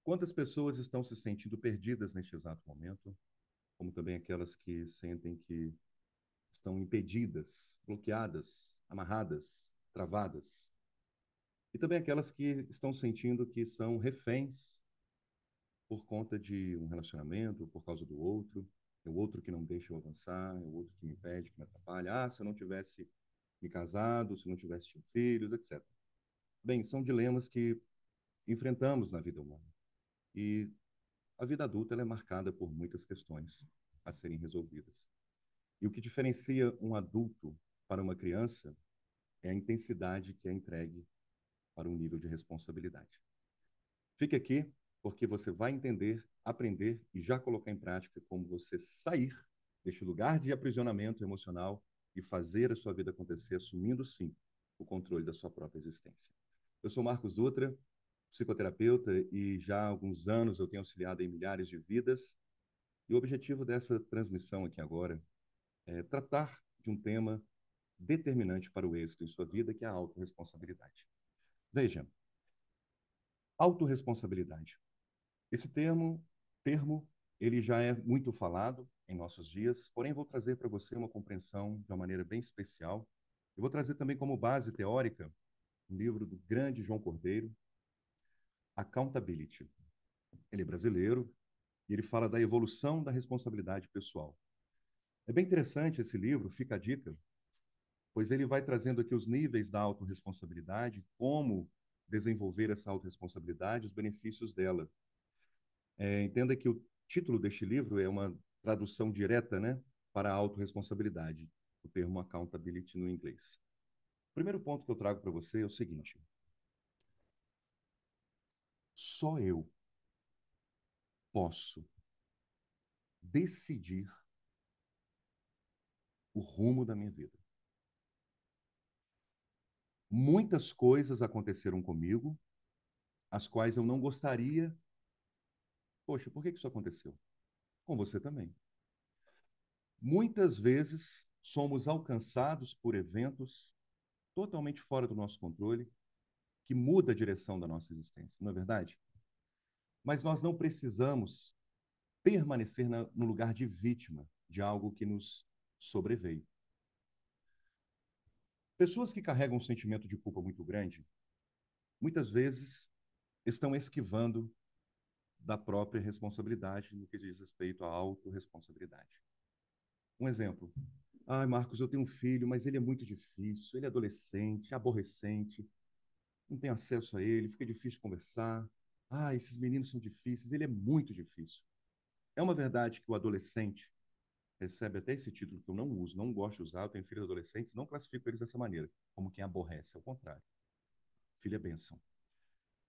Quantas pessoas estão se sentindo perdidas neste exato momento, como também aquelas que sentem que estão impedidas, bloqueadas, amarradas, travadas, e também aquelas que estão sentindo que são reféns por conta de um relacionamento, por causa do outro, é o outro que não deixa eu avançar, é o outro que me impede, que me atrapalha. Ah, se eu não tivesse me casado, se eu não tivesse tido filhos, etc. Bem, são dilemas que enfrentamos na vida humana. E a vida adulta ela é marcada por muitas questões a serem resolvidas. E o que diferencia um adulto para uma criança é a intensidade que é entregue para um nível de responsabilidade. Fique aqui, porque você vai entender, aprender e já colocar em prática como você sair deste lugar de aprisionamento emocional e fazer a sua vida acontecer, assumindo sim o controle da sua própria existência. Eu sou Marcos Dutra, psicoterapeuta, e já há alguns anos eu tenho auxiliado em milhares de vidas. E o objetivo dessa transmissão aqui agora é tratar de um tema determinante para o êxito em sua vida, que é a autorresponsabilidade. Veja, autorresponsabilidade. Esse termo, ele já é muito falado em nossos dias, porém vou trazer para você uma compreensão de uma maneira bem especial. Eu vou trazer também como base teórica um livro do grande João Cordeiro, Accountability. Ele é brasileiro e ele fala da evolução da responsabilidade pessoal. É bem interessante esse livro, fica a dica, pois ele vai trazendo aqui os níveis da autorresponsabilidade, como desenvolver essa autorresponsabilidade, os benefícios dela. Entenda que o título deste livro é uma tradução direta, né, para a autorresponsabilidade, o termo accountability no inglês. O primeiro ponto que eu trago para você é o seguinte: só eu posso decidir o rumo da minha vida. Muitas coisas aconteceram comigo, as quais eu não gostaria. Poxa, por que isso aconteceu? Com você também. Muitas vezes somos alcançados por eventos totalmente fora do nosso controle, que muda a direção da nossa existência, não é verdade? Mas nós não precisamos permanecer no lugar de vítima de algo que nos sobreveio. Pessoas que carregam um sentimento de culpa muito grande, muitas vezes estão esquivando da própria responsabilidade no que diz respeito à autorresponsabilidade. Um exemplo. Ai, Marcos, eu tenho um filho, mas ele é muito difícil, ele é adolescente, aborrecente, não tenho acesso a ele, fica difícil conversar. Ah, esses meninos são difíceis, ele é muito difícil. É uma verdade que o adolescente recebe até esse título que eu não uso, não gosto de usar, eu tenho filhos adolescentes, não classifico eles dessa maneira, como quem aborrece, ao contrário. Filho é bênção.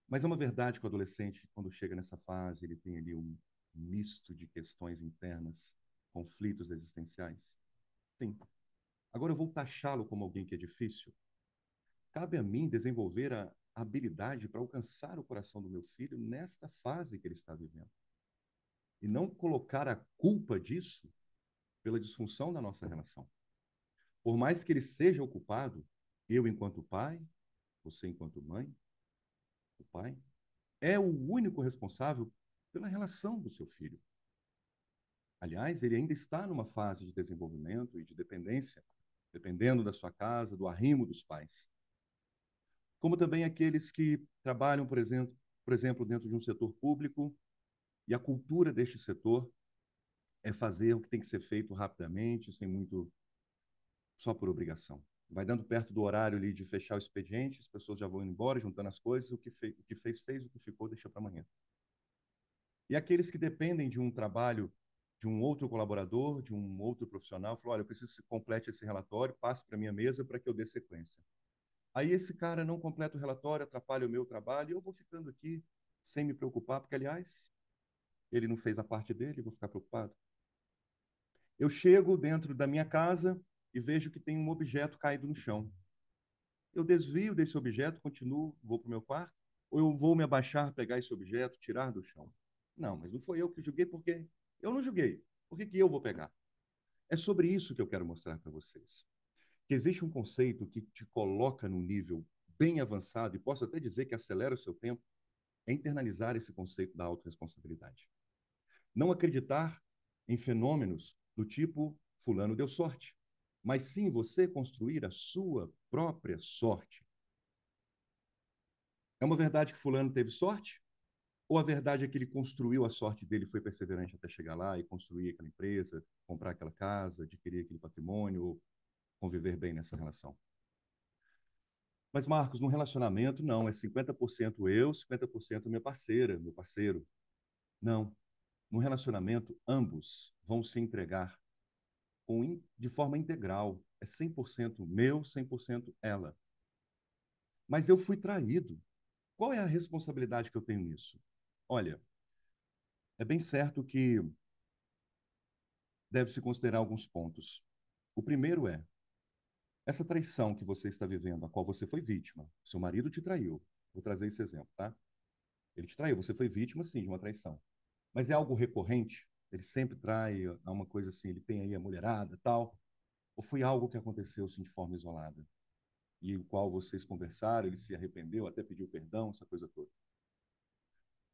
Mas é uma verdade que o adolescente, quando chega nessa fase, ele tem ali um misto de questões internas, conflitos existenciais. Sim. Agora eu vou taxá-lo como alguém que é difícil? Cabe a mim desenvolver a habilidade para alcançar o coração do meu filho nesta fase que ele está vivendo. E não colocar a culpa disso pela disfunção da nossa relação. Por mais que ele seja o culpado, eu enquanto pai, você enquanto mãe, o pai, é o único responsável pela relação do seu filho. Aliás, ele ainda está numa fase de desenvolvimento e de dependência, dependendo da sua casa, do arrimo dos pais. Como também aqueles que trabalham, por exemplo, dentro de um setor público, e a cultura deste setor é fazer o que tem que ser feito rapidamente, sem muito, só por obrigação. Vai dando perto do horário ali de fechar o expediente, as pessoas já vão indo embora, juntando as coisas, o que fez, fez, o que ficou, deixa para amanhã. E aqueles que dependem de um trabalho de um outro colaborador, de um outro profissional, falou, olha, eu preciso que você complete esse relatório, passe para a minha mesa para que eu dê sequência. Aí esse cara não completa o relatório, atrapalha o meu trabalho, e eu vou ficando aqui sem me preocupar, porque, aliás, ele não fez a parte dele, vou ficar preocupado. Eu chego dentro da minha casa e vejo que tem um objeto caído no chão. Eu desvio desse objeto, continuo, vou para o meu quarto, ou eu vou me abaixar, pegar esse objeto, tirar do chão? Não, mas não foi eu que julguei, porque eu não julguei. Por que eu vou pegar? É sobre isso que eu quero mostrar para vocês. Que existe um conceito que te coloca num nível bem avançado, e posso até dizer que acelera o seu tempo, é internalizar esse conceito da autorresponsabilidade. Não acreditar em fenômenos do tipo fulano deu sorte, mas sim você construir a sua própria sorte. É uma verdade que fulano teve sorte? Ou a verdade é que ele construiu a sorte dele, foi perseverante até chegar lá e construir aquela empresa, comprar aquela casa, adquirir aquele patrimônio, ou conviver bem nessa relação? Mas, Marcos, num relacionamento, não, é 50% eu, 50% minha parceira, meu parceiro. Não. No relacionamento, ambos vão se entregar de forma integral. É 100% meu, 100% ela. Mas eu fui traído. Qual é a responsabilidade que eu tenho nisso? Olha, é bem certo que deve-se considerar alguns pontos. O primeiro é, essa traição que você está vivendo, a qual você foi vítima, seu marido te traiu. Vou trazer esse exemplo, tá? Ele te traiu, você foi vítima, sim, de uma traição. Mas é algo recorrente? Ele sempre trai, é uma coisa assim, ele tem aí a mulherada, tal? Ou foi algo que aconteceu assim, de forma isolada? E o qual vocês conversaram, ele se arrependeu, até pediu perdão, essa coisa toda.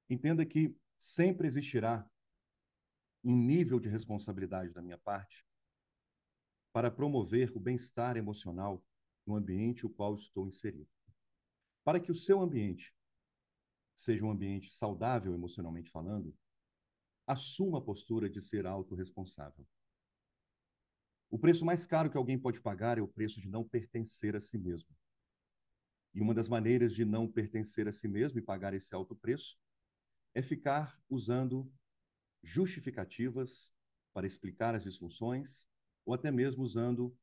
Entenda que sempre existirá um nível de responsabilidade da minha parte para promover o bem-estar emocional no ambiente o qual estou inserido. Para que o seu ambiente seja um ambiente saudável emocionalmente falando, assuma a postura de ser autorresponsável. O preço mais caro que alguém pode pagar é o preço de não pertencer a si mesmo. E uma das maneiras de não pertencer a si mesmo e pagar esse alto preço é ficar usando justificativas para explicar as disfunções ou até mesmo usando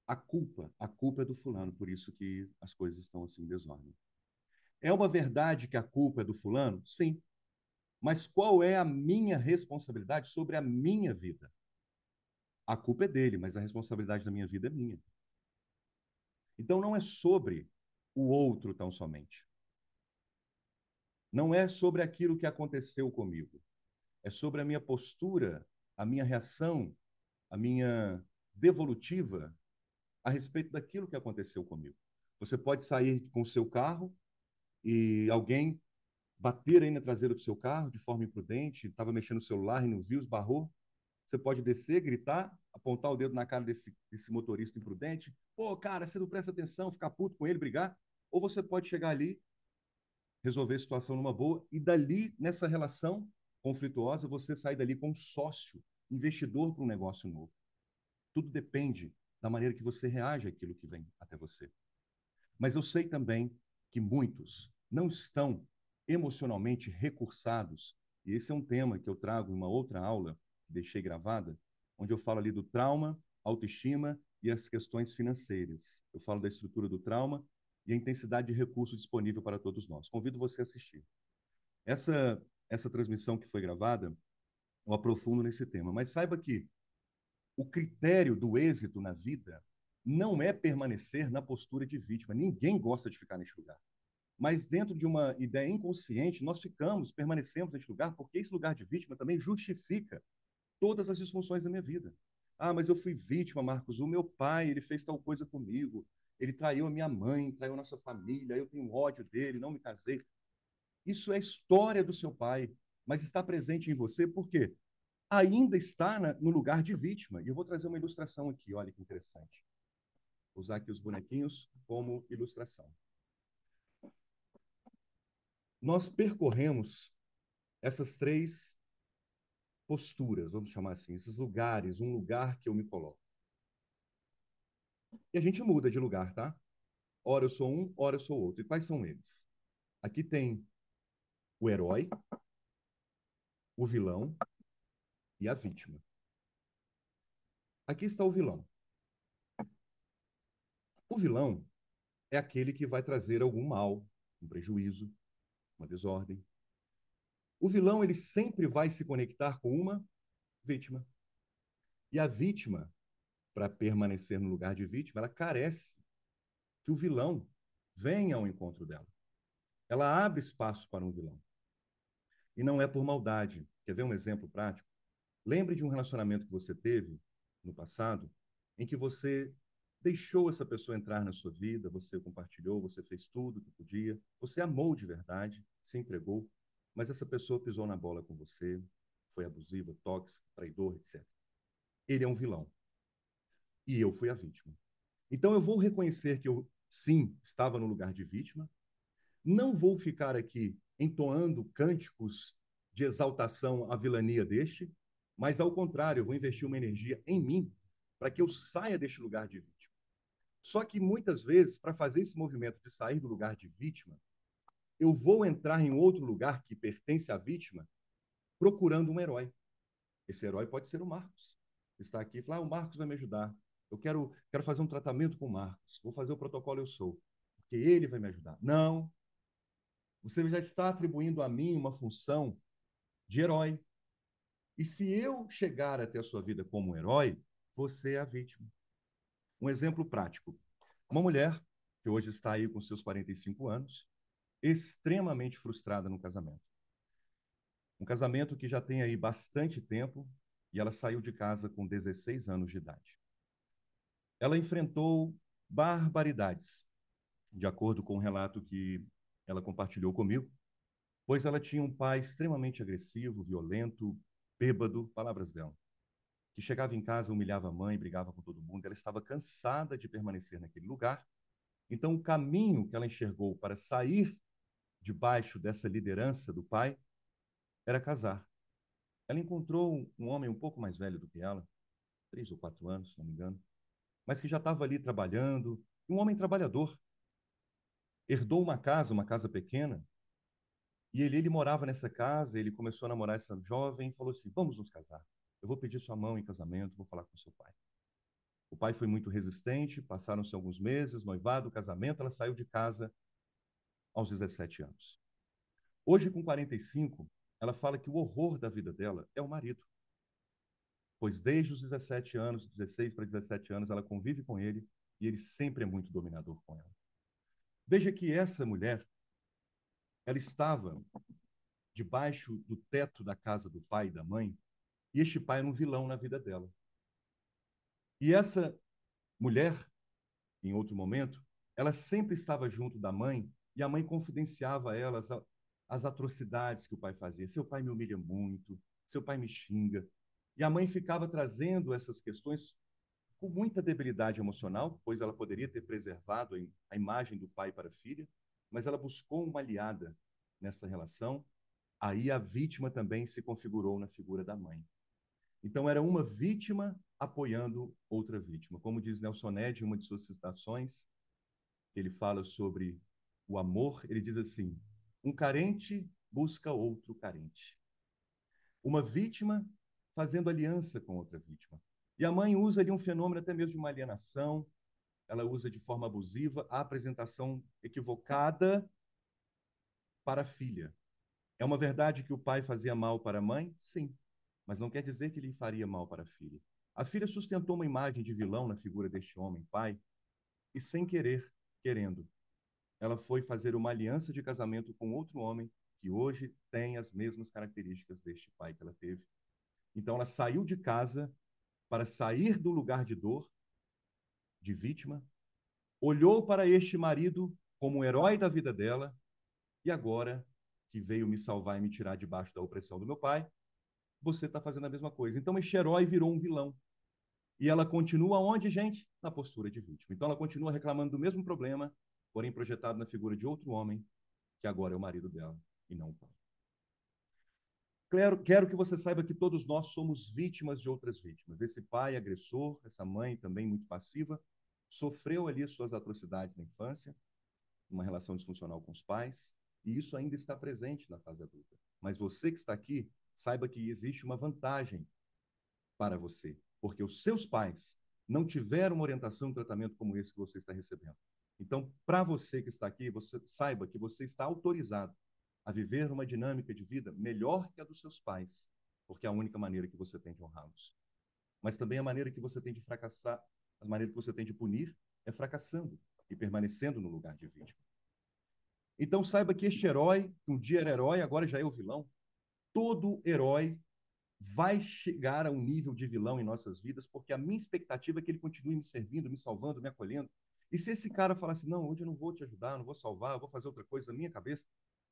a culpa. A culpa é do fulano, por isso que as coisas estão assim em desordem. É uma verdade que a culpa é do fulano? Sim. Mas qual é a minha responsabilidade sobre a minha vida? A culpa é dele, mas a responsabilidade da minha vida é minha. Então não é sobre o outro tão somente. Não é sobre aquilo que aconteceu comigo. É sobre a minha postura, a minha reação, a minha devolutiva a respeito daquilo que aconteceu comigo. Você pode sair com o seu carro e alguém bater aí na traseira do seu carro de forma imprudente, estava mexendo no celular e não viu, esbarrou. Você pode descer, gritar, apontar o dedo na cara desse motorista imprudente. Pô, cara, você não presta atenção, ficar puto com ele, brigar. Ou você pode chegar ali, resolver a situação numa boa e dali, nessa relação conflituosa, você sair dali como sócio, investidor para um negócio novo. Tudo depende da maneira que você reage àquilo que vem até você. Mas eu sei também que muitos não estão emocionalmente recursados, e esse é um tema que eu trago em uma outra aula, que deixei gravada, onde eu falo ali do trauma, autoestima e as questões financeiras. Eu falo da estrutura do trauma e a intensidade de recurso disponível para todos nós. Convido você a assistir. Essa transmissão que foi gravada, eu aprofundo nesse tema, mas saiba que o critério do êxito na vida não é permanecer na postura de vítima. Ninguém gosta de ficar nesse lugar. Mas dentro de uma ideia inconsciente, nós permanecemos nesse lugar, porque esse lugar de vítima também justifica todas as disfunções da minha vida. Ah, mas eu fui vítima, Marcos. O meu pai, ele fez tal coisa comigo. Ele traiu a minha mãe, traiu a nossa família. Eu tenho ódio dele, não me casei. Isso é a história do seu pai, mas está presente em você por quê? Ainda está no lugar de vítima. E eu vou trazer uma ilustração aqui, olha que interessante. Vou usar aqui os bonequinhos como ilustração. Nós percorremos essas três posturas, vamos chamar assim, esses lugares, um lugar que eu me coloco. E a gente muda de lugar, tá? Ora eu sou um, ora eu sou outro. E quais são eles? Aqui tem o herói, o vilão e a vítima. Aqui está o vilão. O vilão é aquele que vai trazer algum mal, um prejuízo, uma desordem. O vilão, ele sempre vai se conectar com uma vítima. E a vítima, para permanecer no lugar de vítima, ela carece que o vilão venha ao encontro dela. Ela abre espaço para um vilão. E não é por maldade. Quer ver um exemplo prático? Lembre de um relacionamento que você teve no passado, em que você deixou essa pessoa entrar na sua vida, você compartilhou, você fez tudo que podia, você amou de verdade, se entregou, mas essa pessoa pisou na bola com você, foi abusiva, tóxica, traidor, etc. Ele é um vilão. E eu fui a vítima. Então eu vou reconhecer que eu, sim, estava no lugar de vítima, não vou ficar aqui entoando cânticos de exaltação à vilania deste, mas, ao contrário, eu vou investir uma energia em mim para que eu saia deste lugar de vítima. Só que, muitas vezes, para fazer esse movimento de sair do lugar de vítima, eu vou entrar em outro lugar que pertence à vítima procurando um herói. Esse herói pode ser o Marcos. Está aqui e fala, o Marcos vai me ajudar. Eu quero fazer um tratamento com o Marcos. Vou fazer o protocolo Eu Sou. Porque ele vai me ajudar. Não, você já está atribuindo a mim uma função de herói. E se eu chegar até a sua vida como um herói, você é a vítima. Um exemplo prático. Uma mulher que hoje está aí com seus 45 anos, extremamente frustrada no casamento. Um casamento que já tem aí bastante tempo e ela saiu de casa com 16 anos de idade. Ela enfrentou barbaridades, de acordo com o relato que ela compartilhou comigo, pois ela tinha um pai extremamente agressivo, violento, bêbado, palavras dela, que chegava em casa, humilhava a mãe, brigava com todo mundo. Ela estava cansada de permanecer naquele lugar. Então, o caminho que ela enxergou para sair debaixo dessa liderança do pai era casar. Ela encontrou um homem um pouco mais velho do que ela, 3 ou 4 anos, se não me engano, mas que já estava ali trabalhando, um homem trabalhador. Herdou uma casa pequena, e ele morava nessa casa, ele começou a namorar essa jovem e falou assim: vamos nos casar. Eu vou pedir sua mão em casamento, vou falar com seu pai. O pai foi muito resistente, passaram-se alguns meses, noivado, casamento, ela saiu de casa aos 17 anos. Hoje, com 45, ela fala que o horror da vida dela é o marido, pois desde os 17 anos, 16 para 17 anos, ela convive com ele e ele sempre é muito dominador com ela. Veja que essa mulher, ela estava debaixo do teto da casa do pai e da mãe, e este pai era um vilão na vida dela. E essa mulher, em outro momento, ela sempre estava junto da mãe e a mãe confidenciava a ela as atrocidades que o pai fazia. Seu pai me humilha muito, seu pai me xinga. E a mãe ficava trazendo essas questões com muita debilidade emocional, pois ela poderia ter preservado a imagem do pai para a filha, mas ela buscou uma aliada nessa relação. Aí a vítima também se configurou na figura da mãe. Então, era uma vítima apoiando outra vítima. Como diz Nelson Ned em uma de suas citações, ele fala sobre o amor, ele diz assim: um carente busca outro carente. Uma vítima fazendo aliança com outra vítima. E a mãe usa ali um fenômeno até mesmo de uma alienação, ela usa de forma abusiva a apresentação equivocada para a filha. É uma verdade que o pai fazia mal para a mãe? Sim, mas não quer dizer que ele faria mal para a filha. A filha sustentou uma imagem de vilão na figura deste homem, pai, e sem querer, querendo, ela foi fazer uma aliança de casamento com outro homem que hoje tem as mesmas características deste pai que ela teve. Então ela saiu de casa para sair do lugar de dor, de vítima, olhou para este marido como o herói da vida dela e agora que veio me salvar e me tirar debaixo da opressão do meu pai, você está fazendo a mesma coisa. Então este herói virou um vilão. E ela continua onde, gente? Na postura de vítima. Então ela continua reclamando do mesmo problema, porém projetado na figura de outro homem, que agora é o marido dela e não o pai. Quero que você saiba que todos nós somos vítimas de outras vítimas. Esse pai agressor, essa mãe também muito passiva, sofreu ali suas atrocidades na infância, uma relação disfuncional com os pais, e isso ainda está presente na fase adulta. Mas você que está aqui, saiba que existe uma vantagem para você, porque os seus pais não tiveram uma orientação e um tratamento como esse que você está recebendo. Então, para você que está aqui, você saiba que você está autorizado a viver uma dinâmica de vida melhor que a dos seus pais, porque é a única maneira que você tem de honrá-los. Mas também a maneira que você tem de fracassar, a maneira que você tem de punir é fracassando e permanecendo no lugar de vítima. Então saiba que este herói, que um dia era herói, agora já é o vilão. Todo herói vai chegar a um nível de vilão em nossas vidas, porque a minha expectativa é que ele continue me servindo, me salvando, me acolhendo. E se esse cara falar assim, não, hoje eu não vou te ajudar, não vou salvar, eu vou fazer outra coisa na minha cabeça,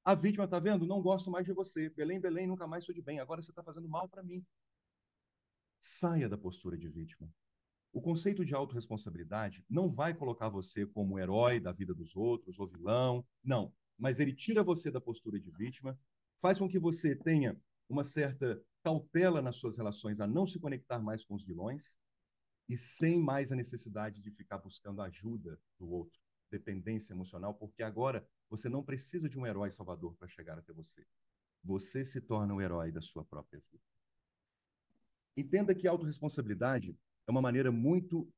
a vítima está vendo, não gosto mais de você, Belém, Belém, nunca mais sou de bem, agora você está fazendo mal para mim. Saia da postura de vítima. O conceito de autorresponsabilidade não vai colocar você como herói da vida dos outros ou vilão, não. Mas ele tira você da postura de vítima, faz com que você tenha uma certa cautela nas suas relações a não se conectar mais com os vilões e sem mais a necessidade de ficar buscando ajuda do outro, dependência emocional, porque agora você não precisa de um herói salvador para chegar até você. Você se torna o herói da sua própria vida. Entenda que a autorresponsabilidade é uma maneira muito,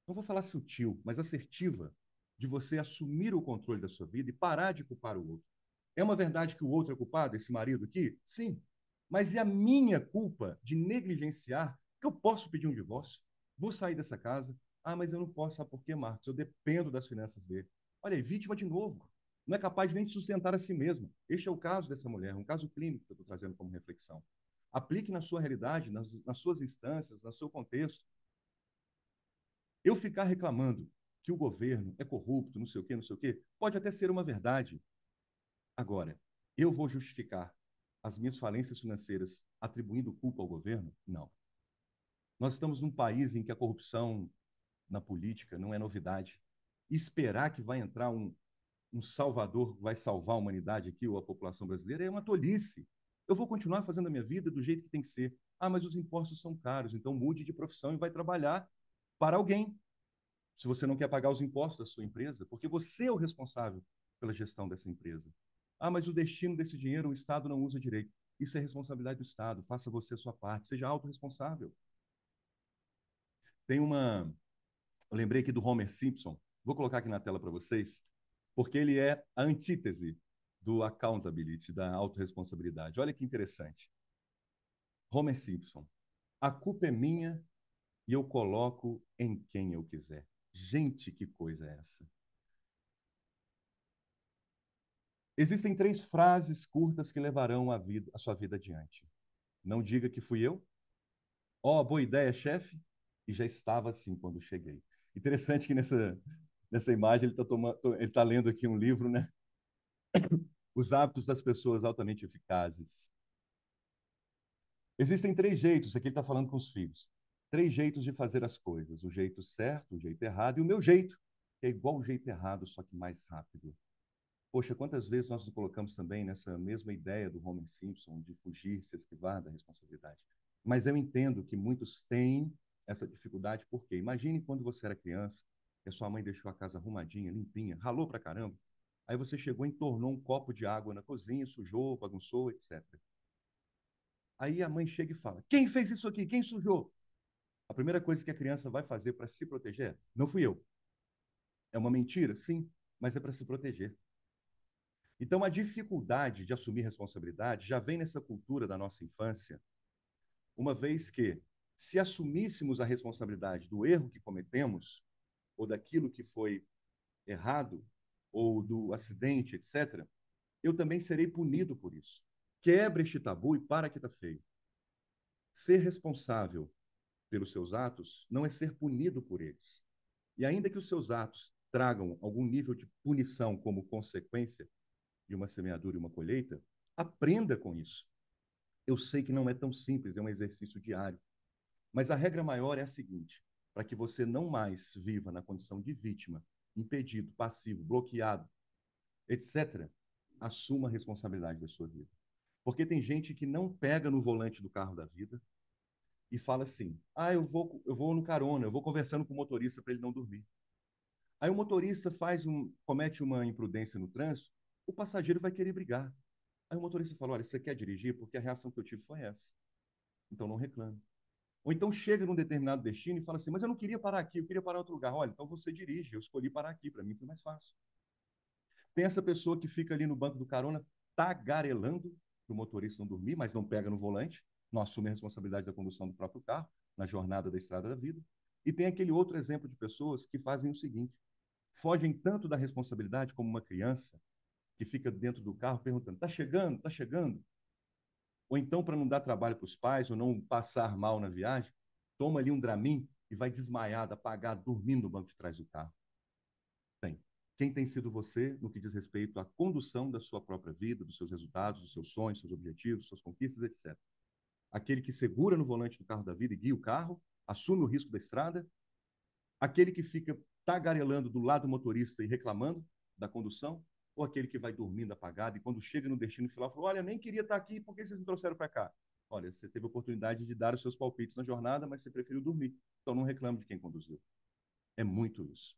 não vou falar sutil, mas assertiva, de você assumir o controle da sua vida e parar de culpar o outro. É uma verdade que o outro é culpado, esse marido aqui? Sim. Mas e a minha culpa de negligenciar que eu posso pedir um divórcio? Vou sair dessa casa? Ah, mas eu não posso, sabe por quê, Marcos? Eu dependo das finanças dele. Olha aí, vítima de novo. Não é capaz nem de sustentar a si mesma. Este é o caso dessa mulher, um caso clínico que eu estou trazendo como reflexão. Aplique na sua realidade, nas suas instâncias, no seu contexto. Eu ficar reclamando que o governo é corrupto, não sei o quê, pode até ser uma verdade. Agora, eu vou justificar as minhas falências financeiras atribuindo culpa ao governo? Não. Nós estamos num país em que a corrupção na política não é novidade. Esperar que vai entrar um salvador que vai salvar a humanidade aqui ou a população brasileira é uma tolice. Eu vou continuar fazendo a minha vida do jeito que tem que ser. Ah, mas os impostos são caros, então mude de profissão e vai trabalhar para alguém, se você não quer pagar os impostos da sua empresa, porque você é o responsável pela gestão dessa empresa. Ah, mas o destino desse dinheiro o Estado não usa direito. Isso é responsabilidade do Estado. Faça você a sua parte. Seja autorresponsável. Tem uma. Eu lembrei aqui do Homer Simpson. Vou colocar aqui na tela para vocês, porque ele é a antítese do accountability, da autorresponsabilidade. Olha que interessante. Homer Simpson. A culpa é minha e eu coloco em quem eu quiser. Gente, que coisa é essa? Existem três frases curtas que levarão a sua vida adiante. Não diga que fui eu. Ó, oh, boa ideia, chefe. E já estava assim quando cheguei. Interessante que nessa imagem ele tá lendo aqui um livro, né? Os hábitos das pessoas altamente eficazes. Existem três jeitos, aqui ele está falando com os filhos. Três jeitos de fazer as coisas. O jeito certo, o jeito errado e o meu jeito, que é igual o jeito errado, só que mais rápido. Poxa, quantas vezes nós nos colocamos também nessa mesma ideia do Homer Simpson de fugir, se esquivar da responsabilidade. Mas eu entendo que muitos têm essa dificuldade, porque imagine quando você era criança, que a sua mãe deixou a casa arrumadinha, limpinha, ralou pra caramba. Aí você chegou e entornou um copo de água na cozinha, sujou, bagunçou, etc. Aí a mãe chega e fala: Quem fez isso aqui? Quem sujou? A primeira coisa que a criança vai fazer para se proteger, não fui eu. É uma mentira? Sim, mas é para se proteger. Então, a dificuldade de assumir responsabilidade já vem nessa cultura da nossa infância, uma vez que, se assumíssemos a responsabilidade do erro que cometemos, ou daquilo que foi errado, ou do acidente, etc., eu também serei punido por isso. Quebra este tabu e para que está feio. Ser responsável pelos seus atos não é ser punido por eles. E ainda que os seus atos tragam algum nível de punição como consequência de uma semeadura e uma colheita, aprenda com isso. Eu sei que não é tão simples, é um exercício diário. Mas a regra maior é a seguinte: para que você não mais viva na condição de vítima, impedido, passivo, bloqueado, etc., assuma a responsabilidade da sua vida. Porque tem gente que não pega no volante do carro da vida e fala assim: ah, eu vou no carona, eu vou conversando com o motorista para ele não dormir. Aí o motorista comete uma imprudência no trânsito, o passageiro vai querer brigar. Aí o motorista fala: olha, você quer dirigir? Porque a reação que eu tive foi essa. Então não reclame. Ou então chega num determinado destino e fala assim: mas eu não queria parar aqui, eu queria parar em outro lugar. Olha, então você dirige, eu escolhi parar aqui, para mim foi mais fácil. Tem essa pessoa que fica ali no banco do carona tagarelando para o motorista não dormir, mas não pega no volante, não assume a responsabilidade da condução do próprio carro na jornada da estrada da vida. E tem aquele outro exemplo de pessoas que fazem o seguinte: fogem tanto da responsabilidade como uma criança que fica dentro do carro perguntando: tá chegando? Tá chegando? Ou então, para não dar trabalho para os pais ou não passar mal na viagem, toma ali um Dramin e vai desmaiado, apagado, dormindo no banco de trás do carro. Tem. Quem tem sido você no que diz respeito à condução da sua própria vida, dos seus resultados, dos seus sonhos, seus objetivos, suas conquistas, etc. Aquele que segura no volante do carro da vida e guia o carro, assume o risco da estrada, aquele que fica tagarelando do lado do motorista e reclamando da condução, ou aquele que vai dormindo apagado e quando chega no destino final fala: olha, nem queria estar aqui, por que vocês me trouxeram para cá? Olha, você teve a oportunidade de dar os seus palpites na jornada, mas você preferiu dormir. Então não reclame de quem conduziu. É muito isso.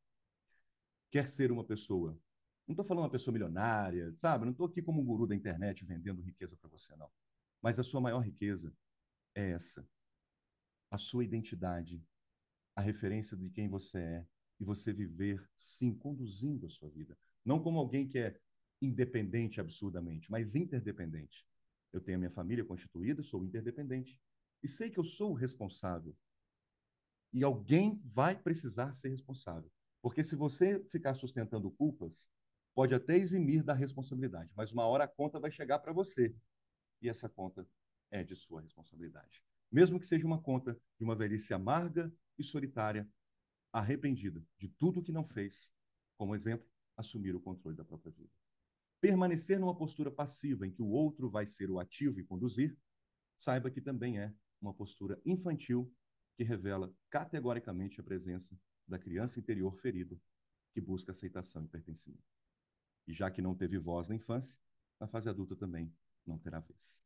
Quer ser uma pessoa. Não estou falando uma pessoa milionária, sabe? Não estou aqui como um guru da internet vendendo riqueza para você, não. Mas a sua maior riqueza é essa: a sua identidade, a referência de quem você é e você viver, sim, conduzindo a sua vida. Não como alguém que é independente absurdamente, mas interdependente. Eu tenho a minha família constituída, sou interdependente. E sei que eu sou o responsável. E alguém vai precisar ser responsável. Porque se você ficar sustentando culpas, pode até eximir da responsabilidade, mas uma hora a conta vai chegar para você. E essa conta é de sua responsabilidade. Mesmo que seja uma conta de uma velhice amarga e solitária, arrependida de tudo que não fez, como exemplo, assumir o controle da própria vida. Permanecer numa postura passiva em que o outro vai ser o ativo e conduzir, saiba que também é uma postura infantil que revela categoricamente a presença da criança interior ferida que busca aceitação e pertencimento. E já que não teve voz na infância, na fase adulta também não terá vez.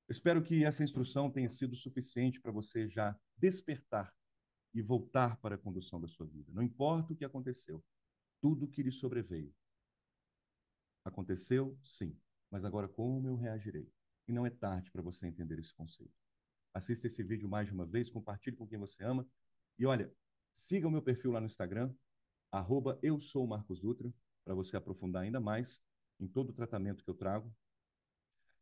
Espero que essa instrução tenha sido suficiente para você já despertar e voltar para a condução da sua vida. Não importa o que aconteceu, tudo que lhe sobreveio. Aconteceu, sim, mas agora como eu reagirei? E não é tarde para você entender esse conceito. Assista esse vídeo mais de uma vez, compartilhe com quem você ama. E olha, siga o meu perfil lá no Instagram, @eu-sou-Marcos Dutra, para você aprofundar ainda mais em todo o tratamento que eu trago.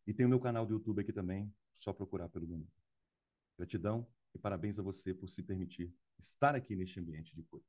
E tem o meu canal do YouTube aqui também, só procurar pelo meu nome. Gratidão e parabéns a você por se permitir estar aqui neste ambiente de cura.